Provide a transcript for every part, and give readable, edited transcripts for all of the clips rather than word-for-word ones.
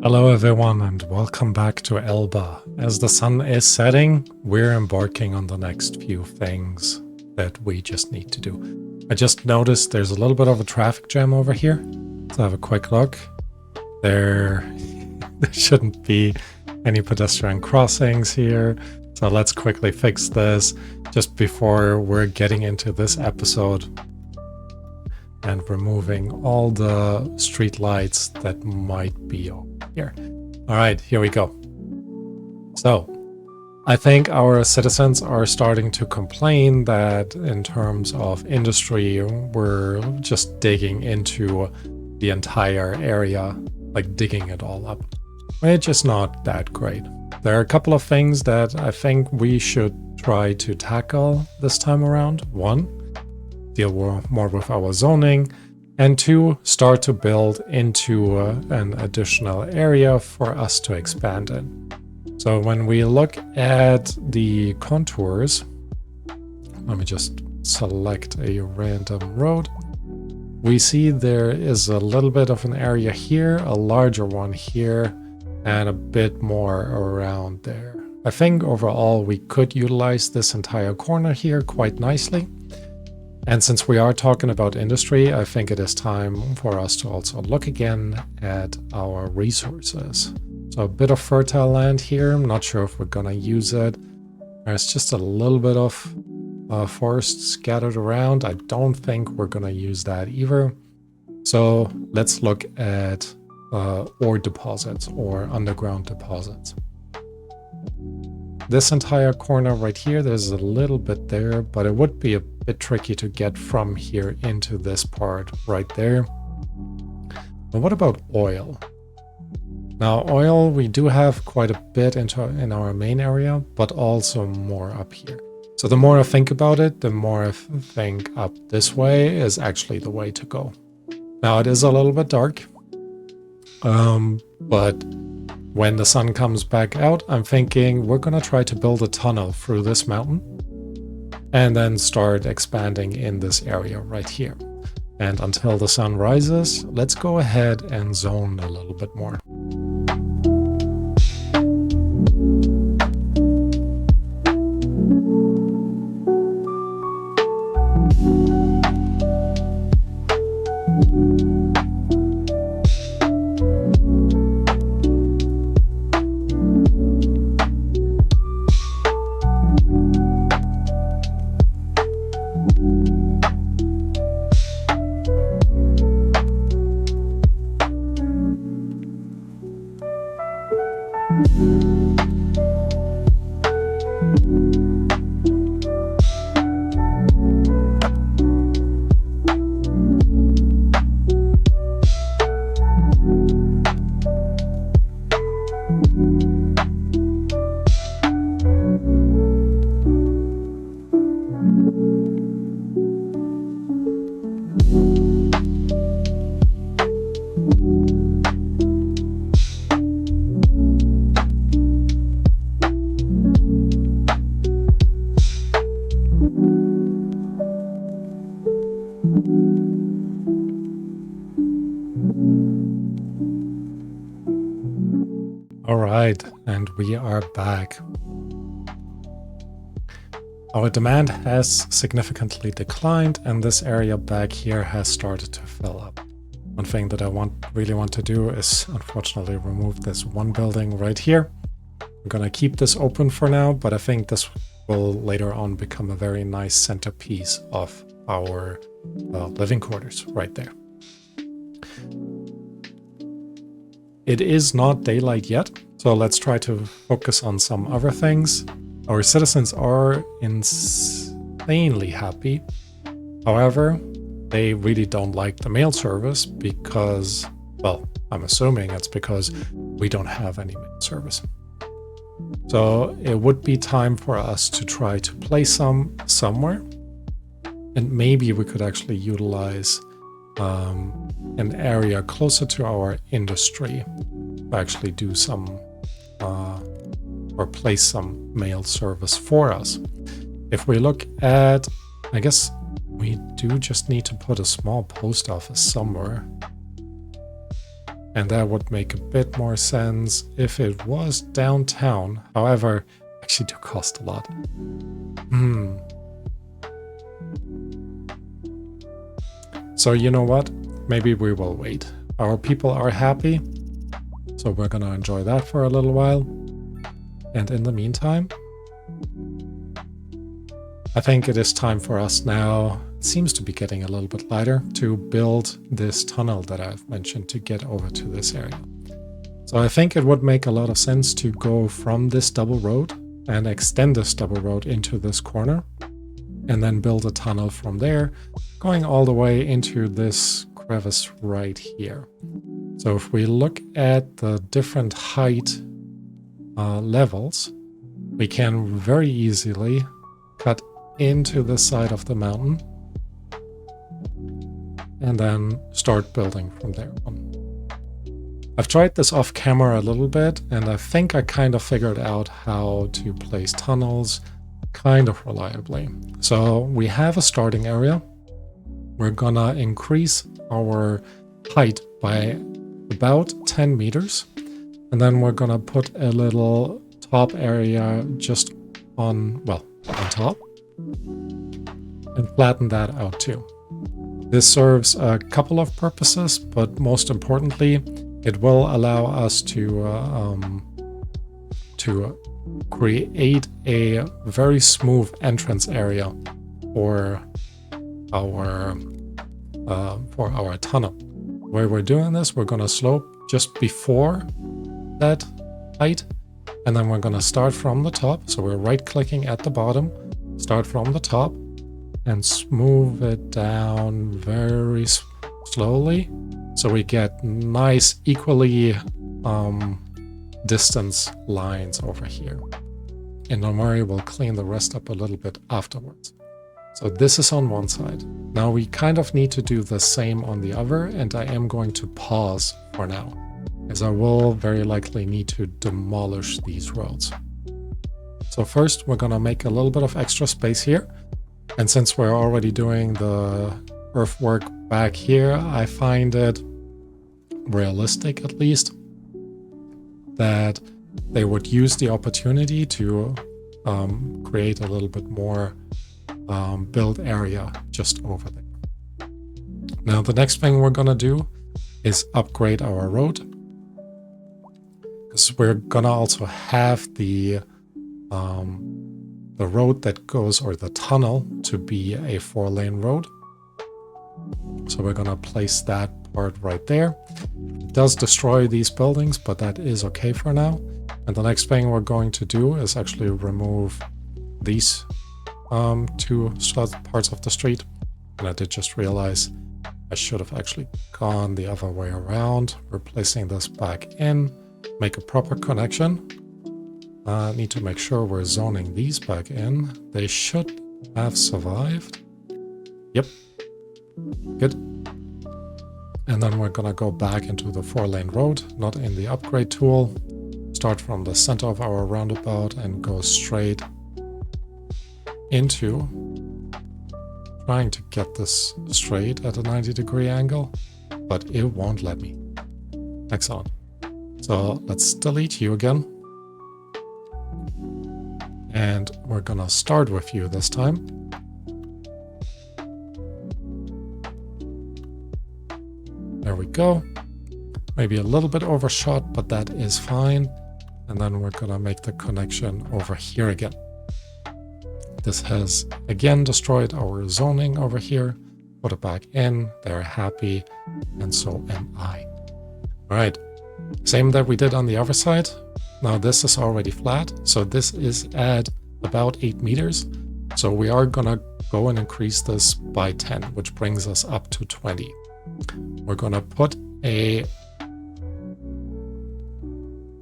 Hello everyone and welcome back to Elba. As the sun is setting, we're embarking on the next few things that we just need to do. I just noticed there's a little bit of a traffic jam over here. Let's have a quick look. There shouldn't be any pedestrian crossings here. So let's quickly fix this just before we're getting into this episode and removing all the street lights that might be over here. All right, here we go. So I think our citizens are starting to complain that in terms of industry, we're just digging into the entire area, like digging it all up, which is not that great. There are a couple of things that I think we should try to tackle this time around. One, deal more with our zoning, and two, start to build into an additional area for us to expand in. So when we look at the contours, let me just select a random road. We see there is a little bit of an area here, a larger one here, and a bit more around there. I think overall we could utilize this entire corner here quite nicely. And since we are talking about industry, I think it is time for us to also look again at our resources. So a bit of fertile land here. I'm not sure if we're gonna use it. There's just a little bit of forest scattered around. I don't think we're gonna use that either. So let's look at ore deposits or underground deposits. This entire corner right here, there's a little bit there, but it would be a bit tricky to get from here into this part right there. But what about oil? Now oil, we do have quite a bit in our main area, but also more up here. So the more I think about it, the more I think up this way is actually the way to go. Now it is a little bit dark, but when the sun comes back out, I'm thinking we're gonna try to build a tunnel through this mountain and then start expanding in this area right here. And until the sun rises, let's go ahead and zone a little bit more. Alright, and we are back. Our demand has significantly declined and this area back here has started to fill up. One thing that I really want to do is unfortunately remove this one building right here. I'm gonna keep this open for now, but I think this will later on become a very nice centerpiece of our living quarters right there. It is not daylight yet, so let's try to focus on some other things. Our citizens are insanely happy. However, they really don't like the mail service because, well, I'm assuming it's because we don't have any mail service. So it would be time for us to try to place some somewhere. And maybe we could actually utilize an area closer to our industry to actually do some or place some mail service for us. If we look at, I guess we do just need to put a small post office somewhere. And that would make a bit more sense if it was downtown. However, actually do cost a lot. So you know what? Maybe we will wait. Our people are happy, so we're gonna enjoy that for a little while. And in the meantime, I think it is time for us now, it seems to be getting a little bit lighter, to build this tunnel that I've mentioned to get over to this area. So I think it would make a lot of sense to go from this double road and extend this double road into this corner, and then build a tunnel from there, going all the way into this crevice right here. So if we look at the different height levels, we can very easily cut into the side of the mountain and then start building from there on. I've tried this off camera a little bit, and I think I kind of figured out how to place tunnels kind of reliably. So we have a starting area. We're gonna increase our height by about 10 meters. And then we're gonna put a little top area just on top. And flatten that out too. This serves a couple of purposes, but most importantly, it will allow us to create a very smooth entrance area for our tunnel. Where we're doing this, we're going to slope just before that height, and then we're going to start from the top. So we're right-clicking at the bottom, start from the top, and smooth it down very slowly, so we get nice, equally distance lines over here. And don't worry, we'll clean the rest up a little bit afterwards. So this is on one side. Now we kind of need to do the same on the other, and I am going to pause for now, as I will very likely need to demolish these roads. So first, we're gonna make a little bit of extra space here. And since we're already doing the earthwork back here, I find it realistic, at least, that they would use the opportunity to create a little bit more build area just over there. Now, the next thing we're gonna do is upgrade our road, because we're gonna also have the road that goes, or the tunnel, to be a 4-lane road. So we're gonna place that part right there. It does destroy these buildings, but that is okay for now. And the next thing we're going to do is actually remove these two parts of the street. And I did just realize I should have actually gone the other way around. We're placing this back in, make a proper connection. Need to make sure we're zoning these back in. They should have survived. Yep. Good. And then we're gonna go back into the 4-lane road, not in the upgrade tool. Start from the center of our roundabout and go straight into trying to get this straight at a 90-degree angle, but it won't let me. Excellent. So let's delete you again. And we're gonna start with you this time. There we go. Maybe a little bit overshot, but that is fine. And then we're gonna make the connection over here again. This has again destroyed our zoning over here. Put it back in, they're happy, and so am I. All right, same that we did on the other side. Now this is already flat, so this is at about 8 meters. So we are gonna go and increase this by 10, which brings us up to 20. We're gonna put a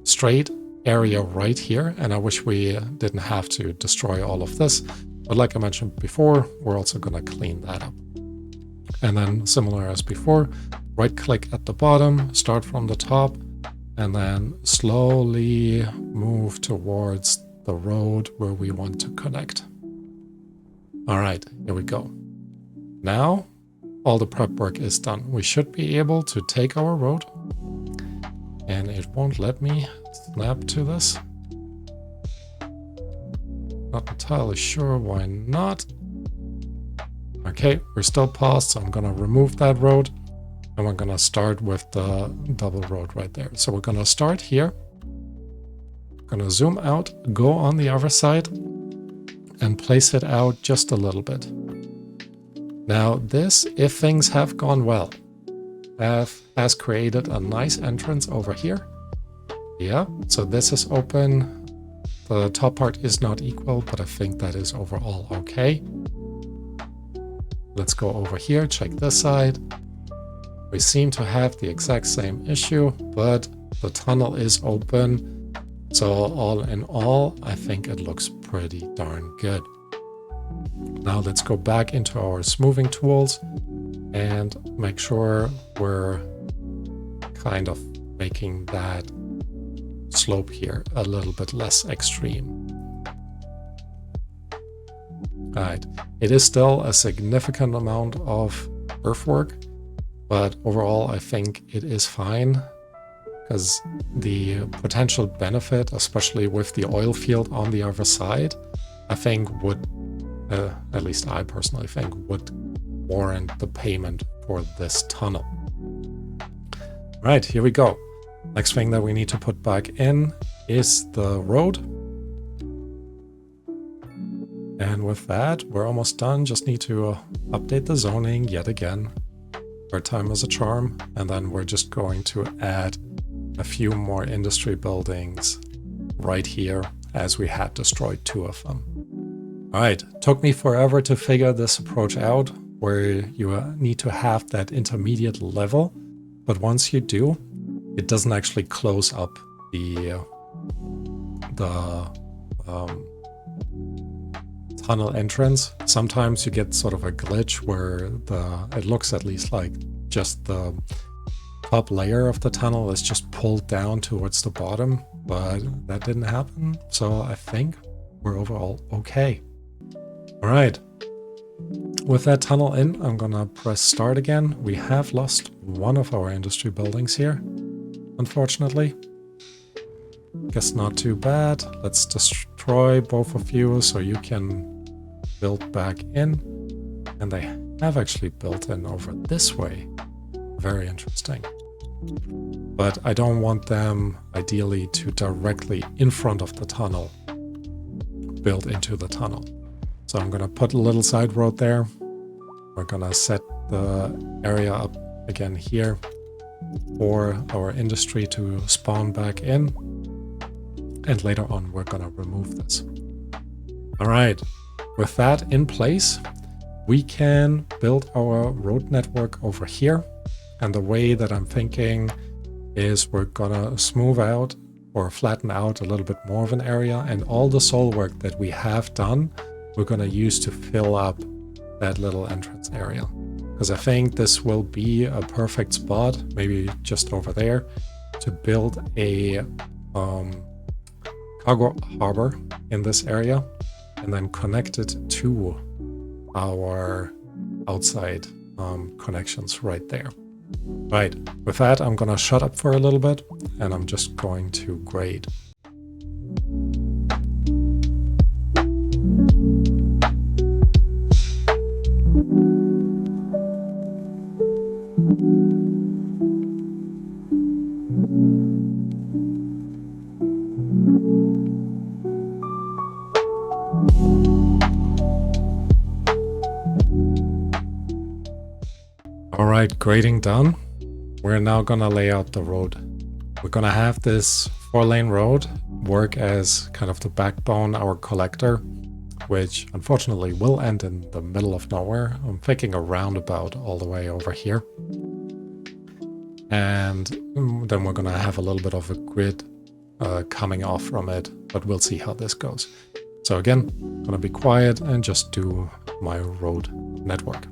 straight area right here, and I wish we didn't have to destroy all of this. But like I mentioned before, we're also gonna clean that up. And then similar as before, right click at the bottom, start from the top, and then slowly move towards the road where we want to connect. All right, here we go. Now, all the prep work is done. We should be able to take our road and it won't let me snap to this. Not entirely sure why not. Okay, we're still paused, so I'm gonna remove that road, and we're gonna start with the double road right there. So we're gonna start here, gonna zoom out, go on the other side, and place it out just a little bit. Now this, if things have gone well, has created a nice entrance over here. Yeah, so this is open. The top part is not equal, but I think that is overall okay. Let's go over here, check this side. We seem to have the exact same issue, but the tunnel is open. So all in all, I think it looks pretty darn good. Now let's go back into our smoothing tools and make sure we're kind of making that slope here a little bit less extreme. Right, it is still a significant amount of earthwork, but overall I think it is fine, because the potential benefit, especially with the oil field on the other side, I think would, at least I personally think, would warrant the payment for this tunnel. Right, here we go. Next thing that we need to put back in is the road. And with that, we're almost done. Just need to update the zoning yet again. Third time is a charm. And then we're just going to add a few more industry buildings right here, as we had destroyed 2 of them. All right, took me forever to figure this approach out, where you need to have that intermediate level. But once you do, it doesn't actually close up the tunnel entrance. Sometimes you get sort of a glitch where it looks at least like just the top layer of the tunnel is just pulled down towards the bottom, but that didn't happen. So I think we're overall okay. All right. With that tunnel in, I'm gonna press start again. We have lost one of our industry buildings here, unfortunately. Guess not too bad. Let's destroy both of you so you can build back in. And they have actually built in over this way. Very interesting. But I don't want them, ideally, to directly in front of the tunnel build into the tunnel. So I'm gonna put a little side road there. We're gonna set the area up again here for our industry to spawn back in. And later on, we're gonna remove this. All right, with that in place, we can build our road network over here. And the way that I'm thinking is we're gonna smooth out or flatten out a little bit more of an area, and all the soil work that we have done, we're gonna use to fill up that little entrance area. Because I think this will be a perfect spot, maybe just over there, to build a cargo harbor in this area, and then connect it to our outside connections right there. Right, with that, I'm gonna shut up for a little bit, and I'm just going to grade. Alright, grading done. We're now gonna lay out the road. We're gonna have this 4-lane road work as kind of the backbone, our collector, which unfortunately will end in the middle of nowhere. I'm thinking a roundabout all the way over here. And then we're gonna have a little bit of a grid coming off from it, but we'll see how this goes. So again, I'm gonna be quiet and just do my road network.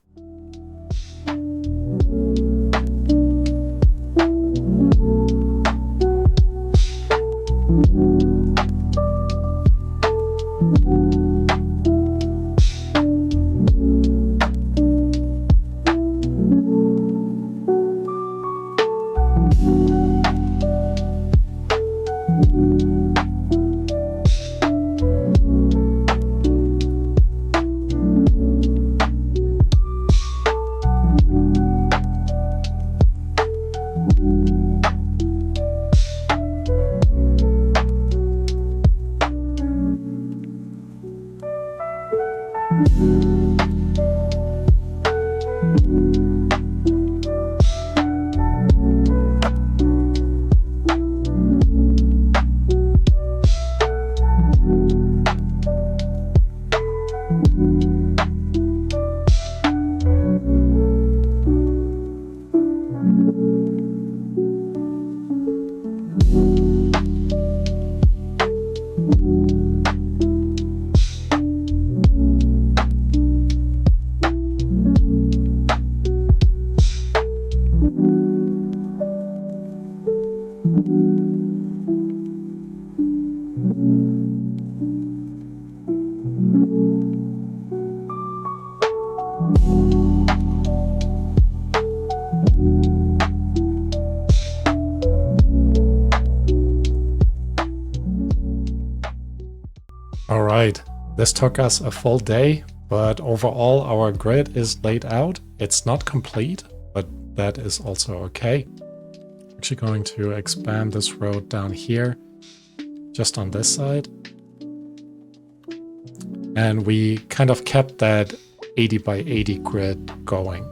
All right, this took us a full day, but overall our grid is laid out. It's not complete, but that is also okay. Actually going to expand this road down here, just on this side. And we kind of kept that 80 by 80 grid going,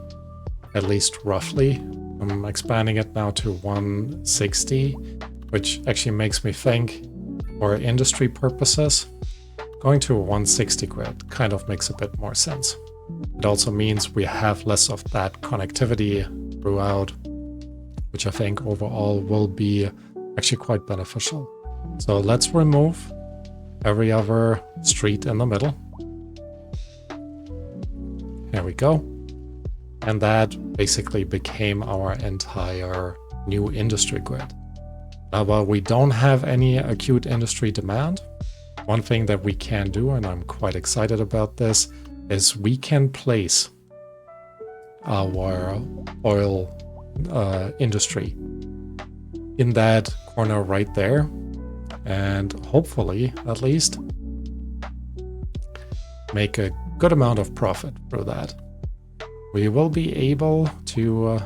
at least roughly. I'm expanding it now to 160, which actually makes me think, for industry purposes, going to a 160 grid kind of makes a bit more sense. It also means we have less of that connectivity throughout, which I think overall will be actually quite beneficial. So let's remove every other street in the middle. There we go. And that basically became our entire new industry grid. Now, while we don't have any acute industry demand, one thing that we can do, and I'm quite excited about this, is we can place our oil industry in that corner right there, and hopefully at least make a good amount of profit through that. We will be able to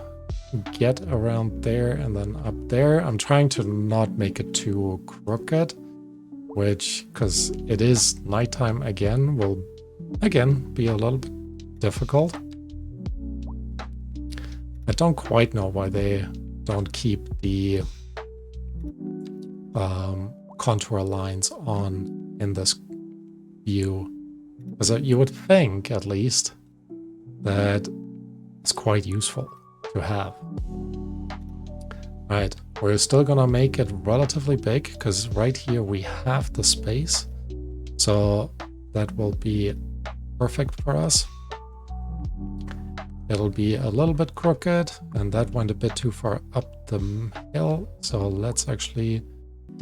get around there and then up there. I'm trying to not make it too crooked, which, because it is nighttime again, will again be a little bit difficult. I don't quite know why they don't keep the contour lines on in this view, because you would think at least that it's quite useful to have. Right, we're still gonna make it relatively big because right here we have the space, so that will be perfect for us. It'll be a little bit crooked, and that went a bit too far up the hill, so let's actually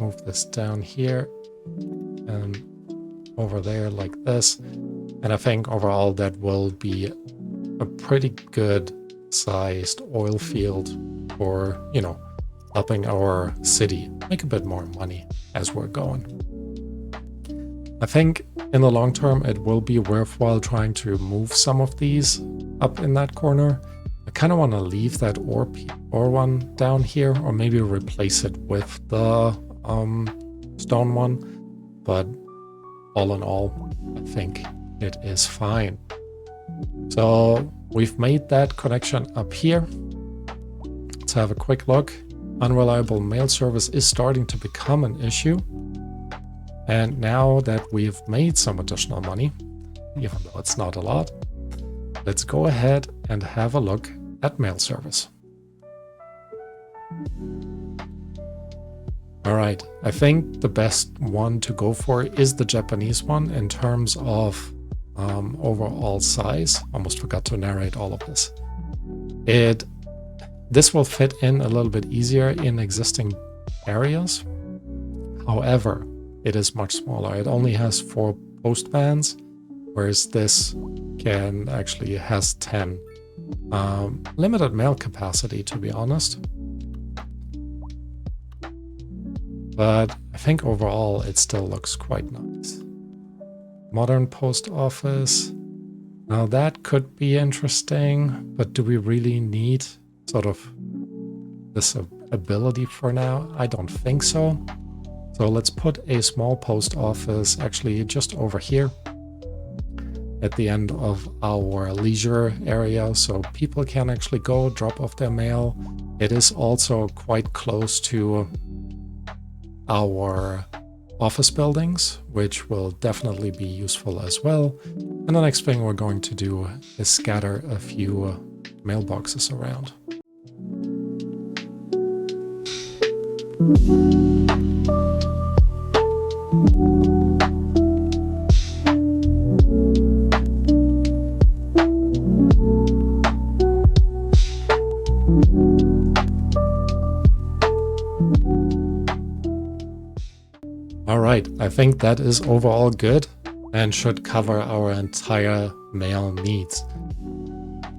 move this down here and over there like this. And I think overall that will be a pretty good sized oil field for, you know, helping our city make a bit more money as we're going. I think in the long term it will be worthwhile trying to move some of these up in that corner. I kind of want to leave that ore one down here, or maybe replace it with the stone one, but all in all I think it is fine. So we've made that connection up here. Let's have a quick look. Unreliable mail service is starting to become an issue. And now that we've made some additional money, even though it's not a lot, let's go ahead and have a look at mail service. All right, I think the best one to go for is the Japanese one in terms of overall size. Almost forgot to narrate all of this. This will fit in a little bit easier in existing areas. However, it is much smaller. It only has 4 post vans, whereas this has 10. Limited mail capacity, to be honest. but I think overall it still looks quite nice. Modern post office. Now that could be interesting, but do we really need sort of this ability for now? I don't think so. So let's put a small post office actually just over here at the end of our leisure area, so people can actually go drop off their mail. It is also quite close to our office buildings, which will definitely be useful as well. And the next thing we're going to do is scatter a few mailboxes around. Alright, I think that is overall good and should cover our entire mail needs.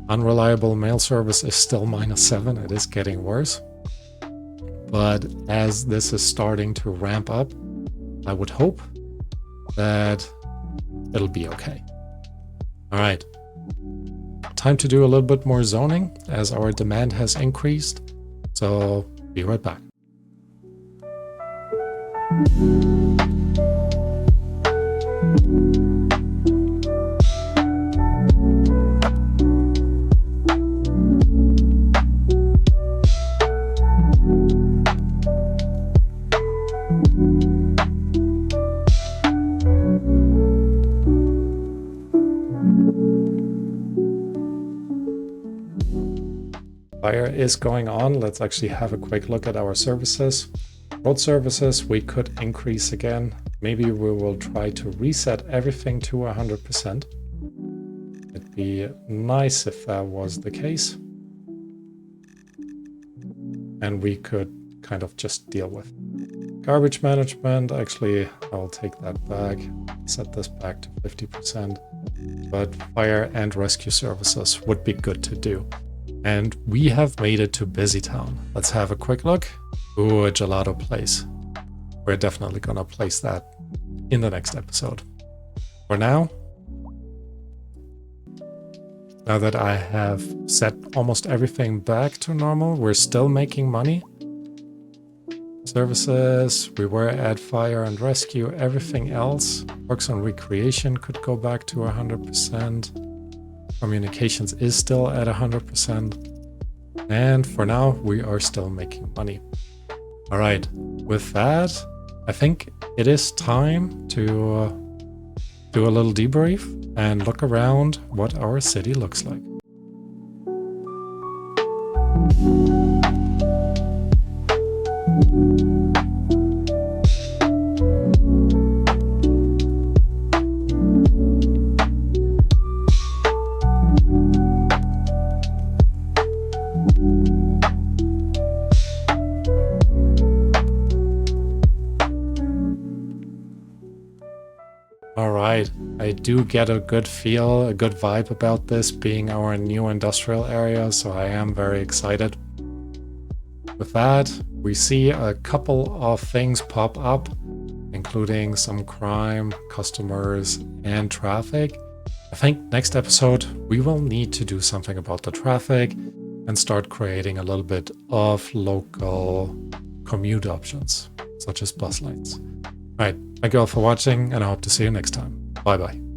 Unreliable mail service is still -7, it is getting worse. But as this is starting to ramp up, I would hope that it'll be okay. Alright, time to do a little bit more zoning as our demand has increased, so be right back. Fire is going on. Let's actually have a quick look at our services. Road services we could increase again. Maybe we will try to reset everything to 100%. It'd be nice if that was the case. And we could kind of just deal with it. Garbage management, actually I'll take that back. Set this back to 50%. But fire and rescue services would be good to do. And we have made it to Busy Town. Let's have a quick look. Ooh, a gelato place. We're definitely gonna place that in the next episode. For now that I have set almost everything back to normal, we're still making money. Services, we were at fire and rescue. Everything else, works on recreation could go back to 100%. Communications is still at 100%. And for now, we are still making money. All right, with that, I think it is time to do a little debrief and look around what our city looks like. Alright, I do get a good feel, a good vibe about this being our new industrial area, so I am very excited. With that, we see a couple of things pop up, including some crime, customers, and traffic. I think next episode we will need to do something about the traffic and start creating a little bit of local commute options, such as bus lanes. Alright, thank you all for watching, and I hope to see you next time. Bye bye.